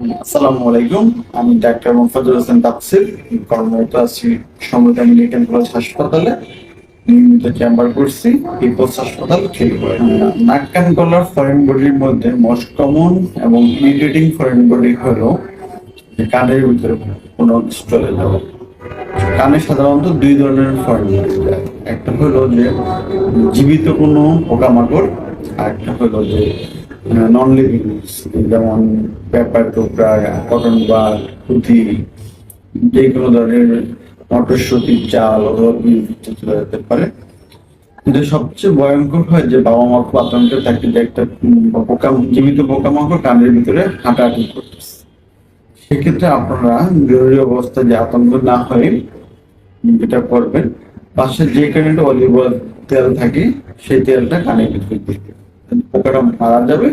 আসসালামু আলাইকুম। আমি ডাক্তার মোফাজ্জল হোসেন তাফসীর, কর্মরত আছি সমতা মেডিকেল কলেজ হাসপাতালে। নিয়মিত চেম্বার করছি পিপলস হাসপাতাল খিলগাঁও। নাক কান গলার ফরেন বডির মধ্যে মোস্ট কমন এবং ইরিটেটিং ফরেন বডি হলো যে কানের ভিতরে কোনো চলে যাওয়া। কানে সাধারণত দুই ধরনের ফরেন বডি যায়। একটা হলো যে জীবিত কোনো পোকামাকড়, আর একটা হলো যে নন লিভিং, যেমন পেপার টুকরা, কটন বাগ, পুঁথি, যে কোনো ধরনের মটরশুঁটি, চাল অথবা বীজ চলে যেতে পারে। কিন্তু সবচেয়ে ভয়ঙ্কর হয় যে বাবা মা খুব আতঙ্কে থাকে যে একটা জীবিত পোকামাকড় কানের ভিতরে হাঁটাহাঁটি করতেছে। সেক্ষেত্রে আপনারা জরুরি অবস্থায় যে আতঙ্ক না হয়ে যেটা করবেন, পাশে যে কারেন্ট অলিভ অয়েল তেল থাকে সেই তেলটা কানের ভিতরে দিবে, পোকাটা মারা যাবে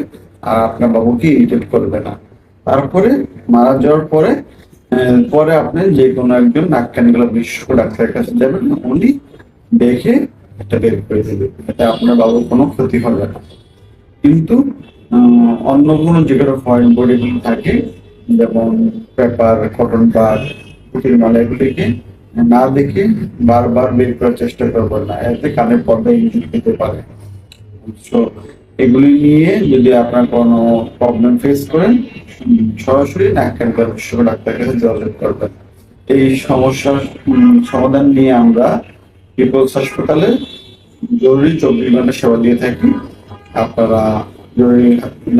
আর আপনার বাবুকে ইরিটেট করবে না। তারপরে মারা যাওয়ার পরে পরে আপনি যে কোনো একজন নাক কান গলা বিশেষজ্ঞ ডাক্তারের কাছে যাবেন, উনি দেখে এটা বের করে দেবে, এটা আপনার বাবুর কোনো ক্ষতি হবে না। কিন্তু অন্য কোনো যে কোনো ফরেন বডি থাকে, যেমন পেপার, কটন বাড, পুঁতির মালা, এগুলিকে না দেখে বারবার বের করার চেষ্টা করবেন না, এতে কানের পর্দা ইনজুরি হতে পারে। তো এগুলি নিয়ে যদি আপনার কোনো প্রবলেম ফেস করেন, সরাসরি নাক কান গলা বিশেষজ্ঞ ডাক্তারের কাছে যোগাযোগ করবেন। এই সমস্যার সমাধান নিয়ে আমরা পিপলস হাসপাতালে জরুরি 24 ঘন্টা সেবা দিয়ে থাকি। আপনারা জরুরি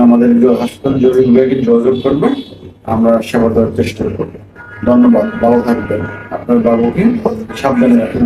আমাদের হাসপাতাল জরুরি বিভাগে যোগাযোগ করবেন, আমরা সেবা দেওয়ার চেষ্টা করবো। ধন্যবাদ, ভালো থাকবেন, আপনার বাবুকে সাবধানে রাখবেন।